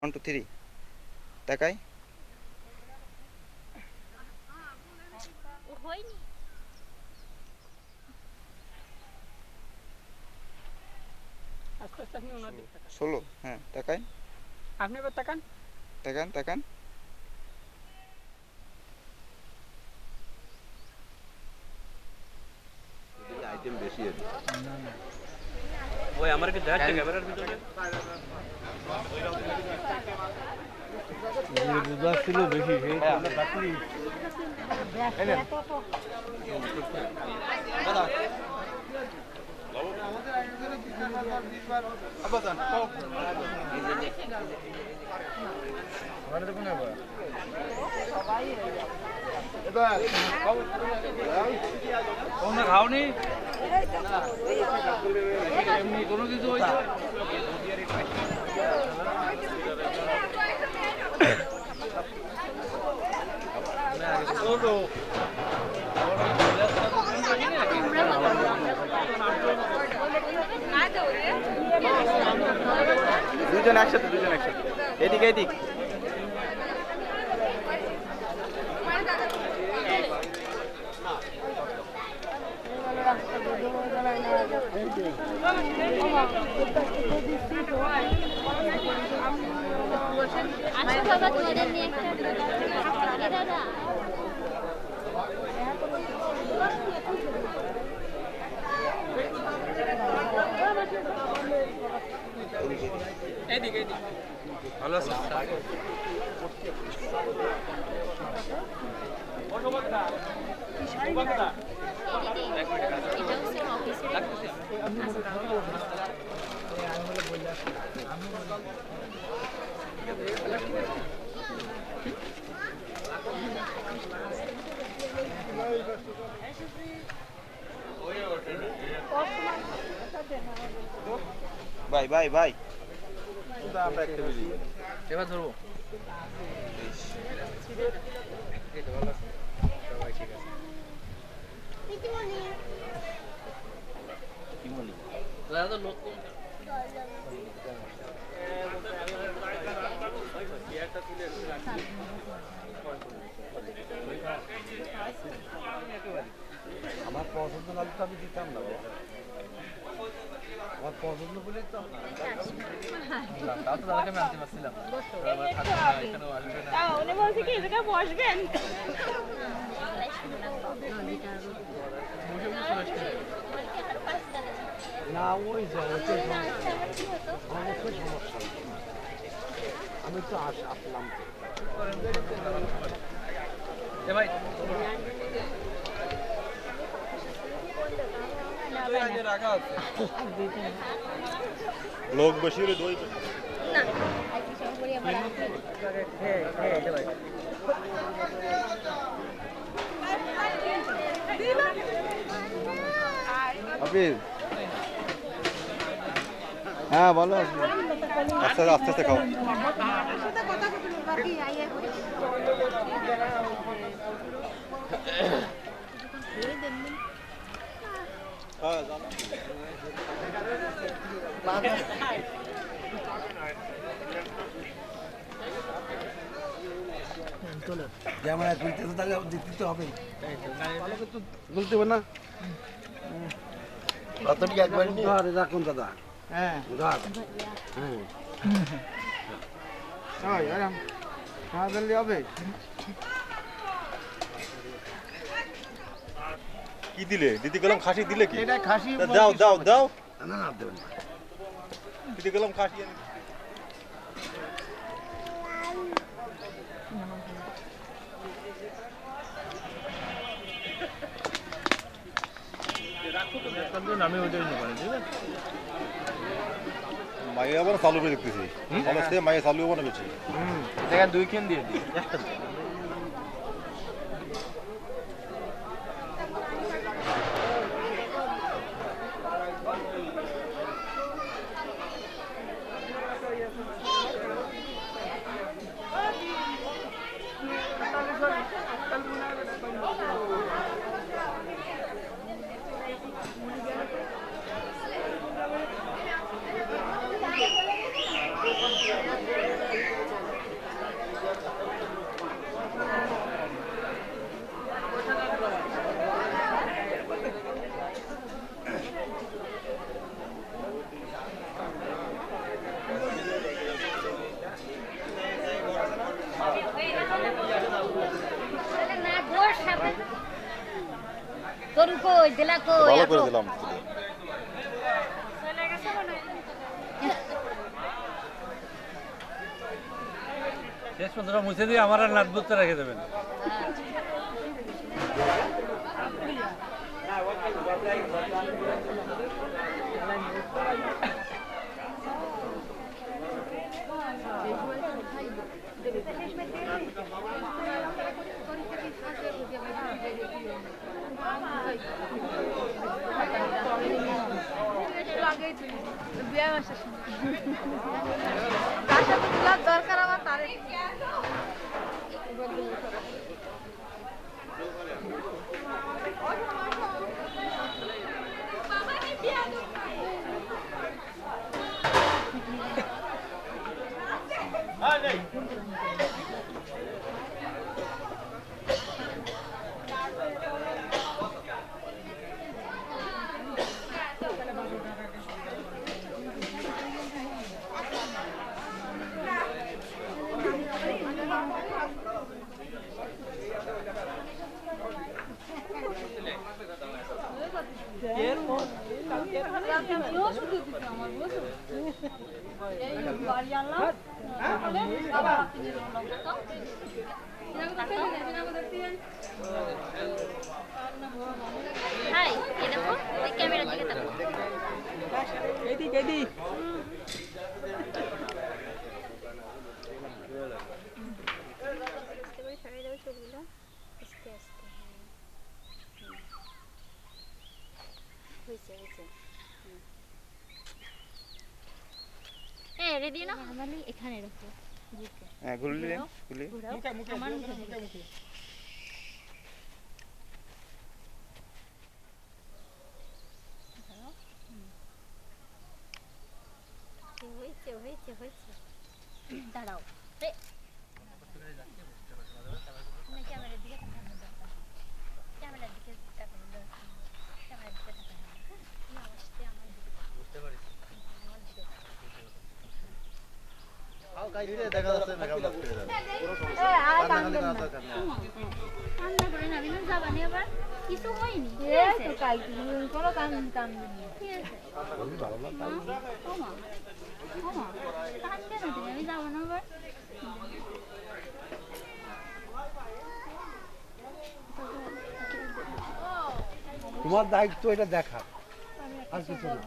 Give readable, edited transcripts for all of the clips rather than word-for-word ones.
1 2 3 তাকাই হয়নি 16 হ্যাঁ তাকাই আপনি এবার তাকান তাকান তাকান আইটেম বেশি আছে ওই আমার কি দেখা ক্যামেরার ভিতরে বুঝা ছিল বেশি সেই আমরা বাকি খাওনি এমনি কোনো কিছু হয়েছে দুজন একসাথে এদিকে এদিক আসো বাবা তোমাদের নিয়ে একটা দাদা এদিকে ভালো আছো বাই বাই বাই আমরা একটা বেরিয়ে এবার ধরবো এটা ভালো আছে সবাই ঠিক আছে কি বলি দাদা লোক কম আমার পছন্দ না হলে তো আমি দিতাম না বাবা আমার পছন্দ বলেই তো তাও তো দাদাকে আমি আনতে পারছিলাম এখানেও আসবে না উনি বলছে কি এখানে বসবেন না ওই যে অবশ্যই সমস্যা আমি তো আসলাম এ ভাই লোক বেশি হলে দই না আজকে সব করি আবার আবির হ্যাঁ বলো আস্তে আস্তে আস্তে খাও ক্যামেরা তুলতে তাহলে দিতে হবে বলতে হবে না কতটি একবার ধর রাখুন দাদা হ্যাঁ ধর হ্যাঁ আরাম খাওয়া দিলে হবে কি দিলে দিদি গেলাম খাসি দিলে কি এটা খাসি তা দাও দাও দাও না না দেবেন না দিদি গেলাম খাসি আনি। আমি ওইটাই নেবো ঠিক আছে মায়ে আবার চালু করে দেখতেছি মানে সে মায়ে চালু বানাবেছি দেখা 2 কেন দিয়ে দিই একটা কই দিলা কই ভালো করে দিলাম শেষ পর্যন্ত মুছে দিয়ে আমার আর নাটবুকটা রেখে দেবেন। দরকার আমার তারে হাই এই দেখো ওই ক্যামেরার দিকে তাকাও এদিকে সরাই দাও চুলগুলো আস্তে আস্তে হয়েছে রেডি না আমালি এখানে রাখো হ্যাঁ ঘুরলি ঘুরলি আমার মুখে হয়েছে দাঁড়াও ক্যামেরার দিকে ক্যামেরার দিকে দেখা যাচ্ছে মেকআপ লাগতে কান্না করে না বিনু যাবানি আবার কিছু হয়নি তো কাল কোনো কান ঠিক আছে ওমা কান্দে না তুমি আমি যাবো না আবার তোমার দায়িত্ব এটা দেখা আর কিছু না।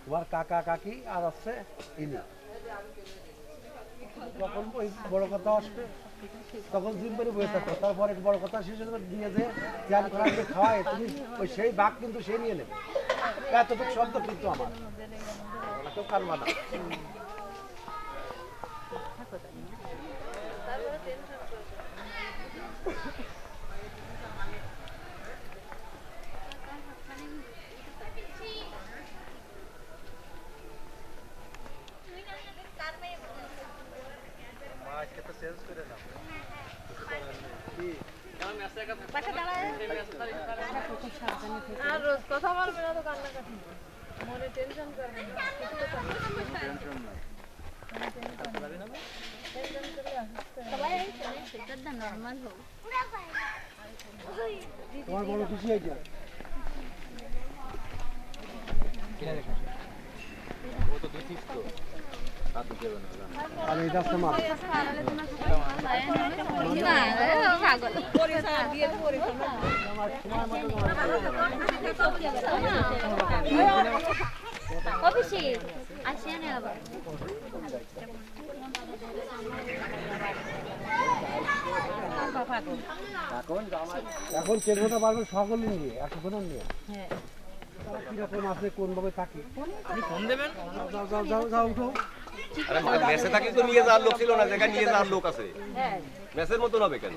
তোমার কাকা কাকি আর আছে ইনি যখন ওই বড় কথা আসবে তখন জিম্বারি বসে থাকো তারপরে বড় কথা শেষ হয়ে যাবে নিয়ে যে জ্ঞান করা খাওয়ায় তুমি ওই সেই বাঘ কিন্তু সে নিয়ে নেবে এতটুকু শব্দ কিন্তু আমার তো কারবা না আর রোজ কথা বলবে না তো কান্নাকাটি মনে টেনশন করবে না সেটা নর্মাল হোক তোমার বড় খুশি হয়ে যায় আর এই রাস্তা মার অভিষেক আসিয়া নে আবার এখন চেনটা পারবে সকল নিয়ে একশো নিয়ে কিরকম আছে কোন ভাবে থাকে ফোন দেবেন যাও যাও যাও যাও উঠো আরে মেসে থাকি তো নিয়ে যাওয়ার লোক ছিল না, জায়গা নিয়ে যাওয়ার লোক আছে। মেসের মতন হবে কেন?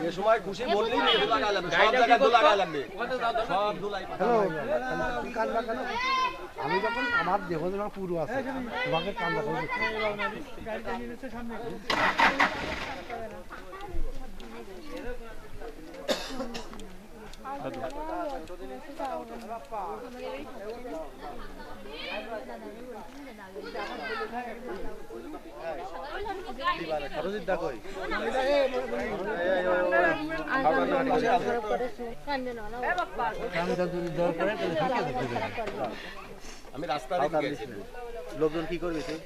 যে সময় খুশি বললেই নিয়ে লাগা লাগবে, সব জায়গায় দোলা লাগা লাগবে, সব দোলাই হ্যালো তুই কান্দা কেন? আমি যখন আমার দেহ যখন পুরো আছে তোমাকে কান্দা করে খরচের দা কই আমি রাস্তা দেখে গেছি লোকজন কি করবে তুই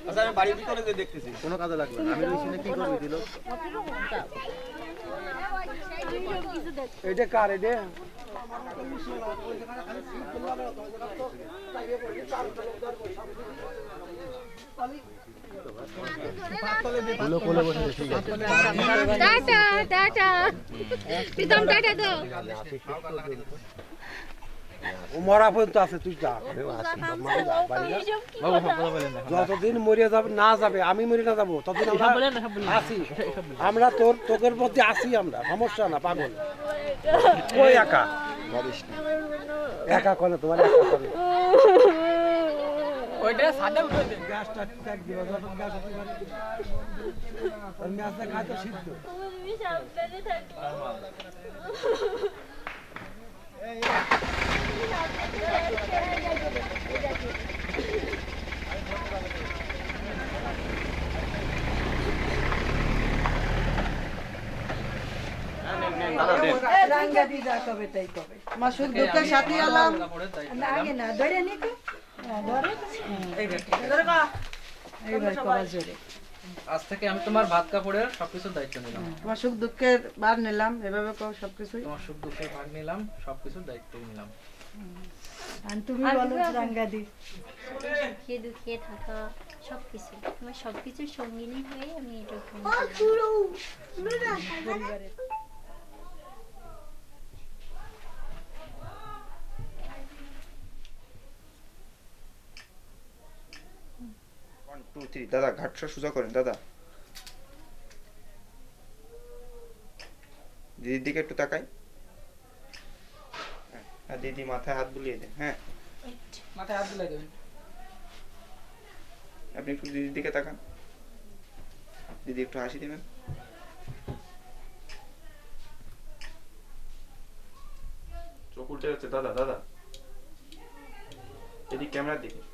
আচ্ছা আমি বাড়ির ভিতরে যে দেখতেছি কোনো কাজে লাগবে না আমি রইছি না কি করবি তুই লোক এটা কার এটা টাটা টাটা প্রীতম টাটা দাও ও মরা পর্যন্ত আছে তুই যা যতদিন মরিয়া যাবে না যাবে আমি মরে না যাবো ততদিন আমরা আছি আমরা তোকের মধ্যে আছি আমরা সমস্যা না পাগল কই একা একা কোনে তোমার একা কোনে ওইটা সাদা উঠে দে গ্যাসটা ট্যাক দিবা যত গ্যাস আছে আর গ্যাসটা খায় তো সিদ্ধ তুমি সাবধানে থাকো মাসুক দুঃখের সাথে এলাম আজ থেকে আমি তোমার ভাত কাপড়ের সবকিছুর দায়িত্ব নিলাম তোমার সুখ দুঃখের বার নিলাম এভাবে সবকিছুই তোমার সুখ দুঃখের ভাগ নিলাম সবকিছুর দায়িত্ব নিলাম তুমি বলো রাঙ্গাদি সুখে দুঃখে থাকা সবকিছু তোমার সবকিছুর সঙ্গিনী হয়ে আমি এটা দাদা ঘাটটা সোজা করেন দাদা দিদির দিকে একটু তাকাই আর দিদি মাথায় হাত বুলিয়ে দেন হ্যাঁ মাথায় হাত দিলে দেবেন আপনি একটু দিদির দিকে তাকান দিদি একটু হাসি দেবেন চোখ উল্টে যাচ্ছে দাদা দাদা এদিক ক্যামেরার দিকে